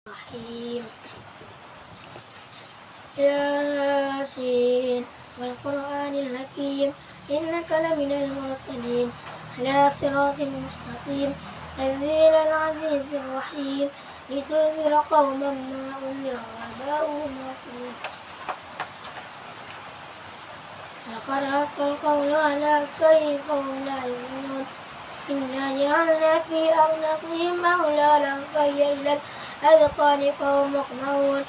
الرحيم ياسين والقرآن الحكيم إنك لمن المرسلين على صراط مستقيم تنزيل العزيز الرحيم لتنذر قوما ما أنذر آباؤهم غافلون لقد حق القول على أكثرهم فهم لا يؤمنون إنا جعلنا في أعناقهم أغلالا فهي إلى الأذقان فهم مقمحون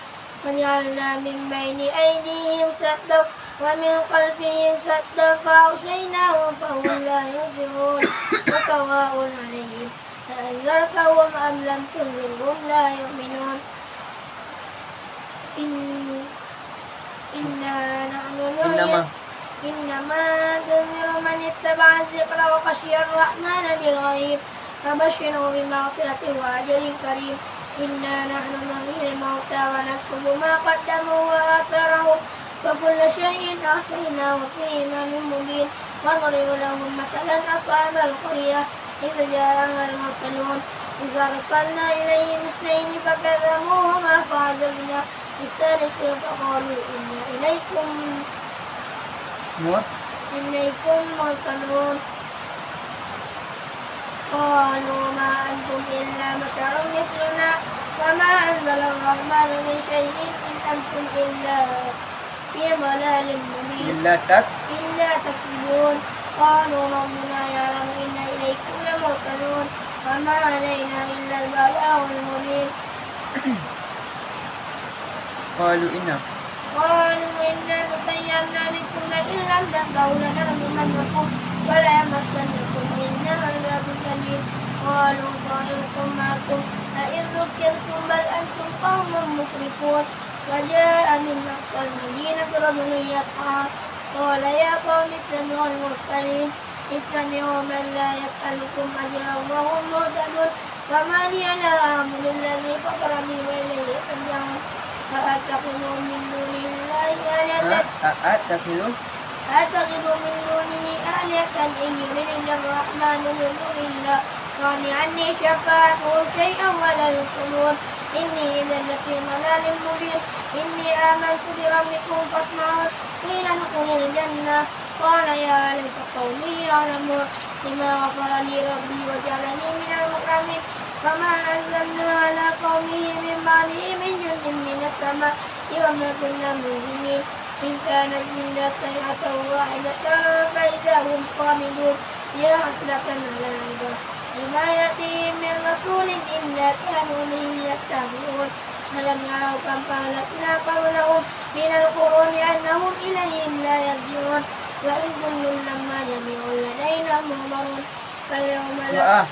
وجعلنا من بين أيديهم سدا ومن خلفهم سدا فأغشيناهم فهم لا يبصرون وسواء عليهم أأنذرتهم أم لم تنذرهم لا يؤمنون إنما تنذر من اتبع الذكر وخشي الرحمن بالغيب فبشره بمغفرة وأجر كريم إنا نحن نحيي الموتى ونكتب ما قدموا وآثارهم وكل شيء أحصيناه في إمام مبين واضرب لهم مثلا أصحاب القرية إذ جاءها المرسلون إذ أرسلنا إليهم اثنين فكذبوهما فعززنا بالثالث فقالوا إنا إليكم مرسلون قالوا ما أنتم إلا بشر مثلنا وما أنزل الرحمن من شيء إن أنتم إلا في ضلال مبين إلا تكذبون قالوا ربنا يعلم إن إليكم لمرسلون وما علينا إلا البلاغ المبين قالوا إنا تطيرنا بكم لئن لم تنتهوا لنرجمنكم وليمسنكم منا عذاب أليم قالوا طائركم معكم أئن ذكرتم بل أنتم قوم مسرفون وجاء من أقصى المدينة رجل يسعى قال يا قوم اتبعوا المرسلين اتبعوا من لا يسألكم أجرا وهم مهتدون وما لي لا أعبد الذي فطرني وإليه ترجعون أأتخذ من دونه آلهة إن يردني الرحمن بضر لا تغن عني شفاعتهم شيئا ولا ينقذون إني إذا لفي ضلال مبين إني آمنت بربكم فاسمعون قيل ادخل الجنة قال يا ليت قومي يعلمون بما غفر لي ربي وجعلني من المكرمين وما أنزلنا على قومه من بعده من جند من السماء وما كنا منزلين إن كانت إلا صيحة واحدة فإذا هم خامدون يا حسرة على العباد لما يأتيهم من رسول إلا كانوا به يستهزئون ألم يروا كم أهلكنا قبلهم من القرون أنهم إليهم لا يرجعون وإن كل لما جميع لدينا محضرون فاليوم لا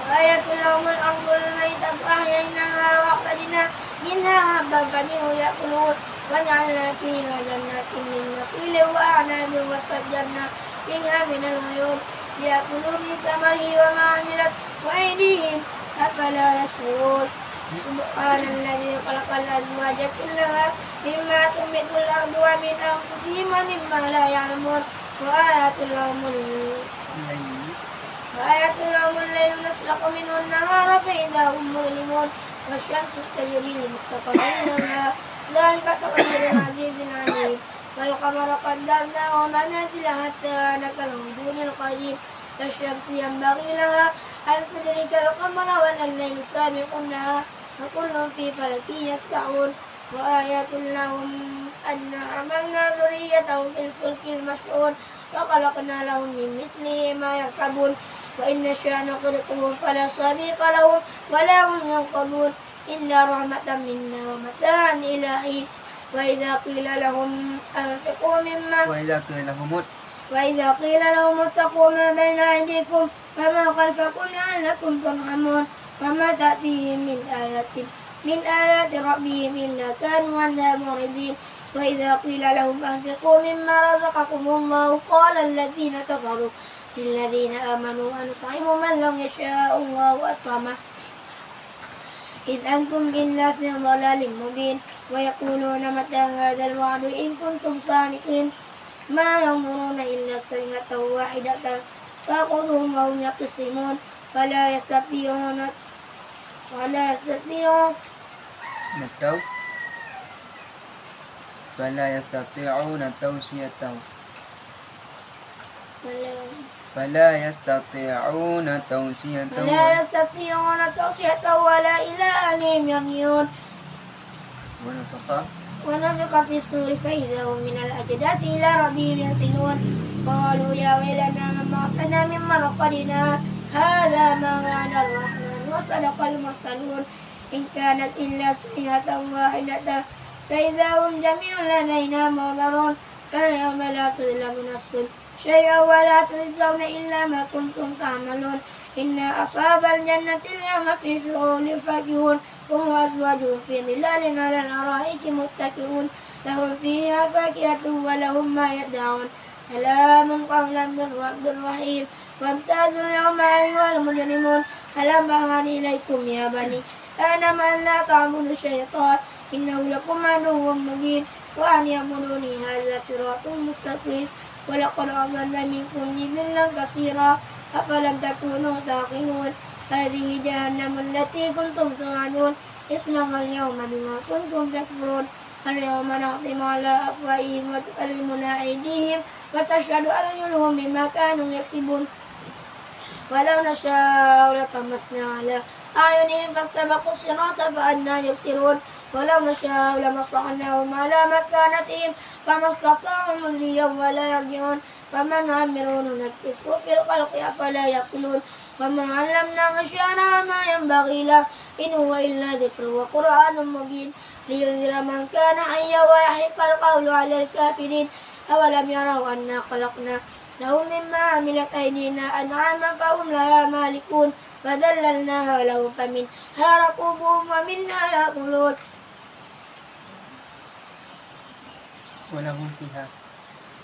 وآية لهم الأرض الميتة أحييناها وأخرجنا منها حبا فمنه يأكلون وجعلنا فيها جنات من نخيل وأعناب وفجرنا فيها من العيون ليأكلوا من ثمره وما عملت وأيديهم أفلا يشكرون سبحان الذي خلق الأزواج كلها مما تنبت الأرض ومن أنفسهم ومما لا يعلمون وآيات لهم الليل نسلق منه النهار فإذا هم مظلمون والشمس تجري لمستقر لها ذلك تقدير العزيز العليم والقمر قدرناه منازل حتى عاد كالعرجون القديم والشمس ينبغي لها أن تدرك القمر ولا الليل سابق النهار وكل في فلك يسبحون وآيات لهم أن حملنا ذريتهم في الفلك المشحون وخلقنا لهم من مثله ما يركبون وإن نشأ نغرقهم فلا صديق لهم ولا هم ينقذون إلا رحمة منا ومتاعا إلى حين وإذا قيل لهم اتقوا ما بين أيديكم وما خلفكم لعلكم ترحمون وما تأتيهم من آيات ربهم إلا كانوا عنها معرضين وإذا قيل لهم أنفقوا مما رزقكم الله قال الذين كفروا للذين آمنوا أنطعم من لو يشاء الله أطعمه إن أنتم إلا في ضلال مبين ويقولون متى هذا الوعد إن كنتم صادقين ما ينظرون إلا صيحة واحدة تأخذهم وهم يقسمون ولا يستطيعون فلا يستطيعون توصية ولا إلى أهلهم يرجعون ونفخ في الصور فإذا هم من الأجداث إلى ربهم ينسلون قالوا يا ويلنا من بعثنا من مرقدنا هذا ما وعد الرحمن وصدق المرسلون إن كانت إلا صيحة واحدة فإذا هم جميع لدينا محضرون فاليوم لا تظلم نفس شيئا ولا تجزون إلا ما كنتم تعملون إن أصحاب الجنة اليوم في شغل فاكهون هم وأزواجهم في ظلال على الأرائك متكئون لهم فيها فاكهة ولهم ما يدعون سلام قولا من رب رحيم وامتازوا اليوم أيها المجرمون ألم أعهد إليكم يا بني آدم أن لا تعبدوا الشيطان إنه لكم عدو مبين وأن يعبدوني هذا صراط مستقيم ولقد أضل منكم جبلا كثيرا أفلم تكونوا تعقلون هذه جهنم التي كنتم توعدون اصلوها اليوم بما كنتم تكفرون اليوم نختم على أفواههم وتكلمنا أيديهم وتشهد أرجلهم بما كانوا يكسبون ولو نشاء لطمسنا على أعينهم فاستبقوا الصراط فأنى يبصرون ولو نشاء لمسخناهم على مكانتهم فما استطاعوا مضيا ولا يرجعون فمن عمروا ننكسه في الخلق أفلا يعقلون وما علمناه الشعر وما ينبغي له إن هو إلا ذكر وقرآن مبين لينذر من كان حيا ويحق القول على الكافرين أولم يروا أنا خلقنا لهم مما عملت أيدينا أنعاما فهم لها مالكون فذللناها لهم فمنها ركوبهم ومنها يأكلون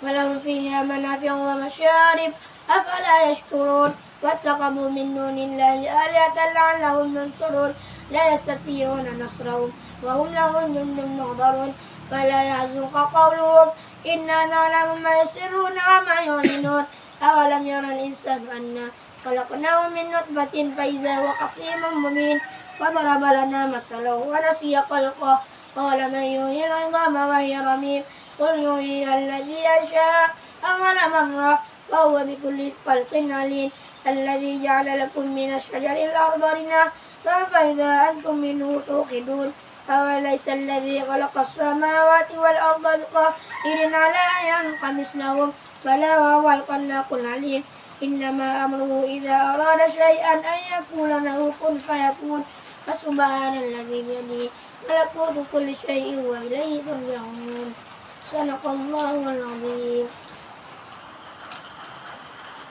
ولهم فيها منافع ومشارب أفلا يشكرون واتخذوا من دون الله آلهة لعلهم ينصرون لا يستطيعون نصرهم وهم لهم جند محضرون فلا يحزنك قولهم إنا نعلم ما يسرون وما يعلنون أولم يرى الإنسان أنا خلقناه من نطفة فإذا هو خصيم مبين وضرب لنا مثلا ونسي خلقه قال من يحيي العظام وهي رميم قل يحييها الذي أنشأها أول مرة وهو بكل خلق عليم الذي جعل لكم من الشجر الأخضر نارا فإذا أنتم منه توقدون أوليس الذي خلق السماوات والأرض بقادر على أن يخلق مثلهم بلى وهو الخلاق العليم إنما أمره إذا أراد شيئا أن يقول له كن فيكون فسبحان الذي بيده ملكوت كل شيء وإليه ترجعون صدق الله العظيم.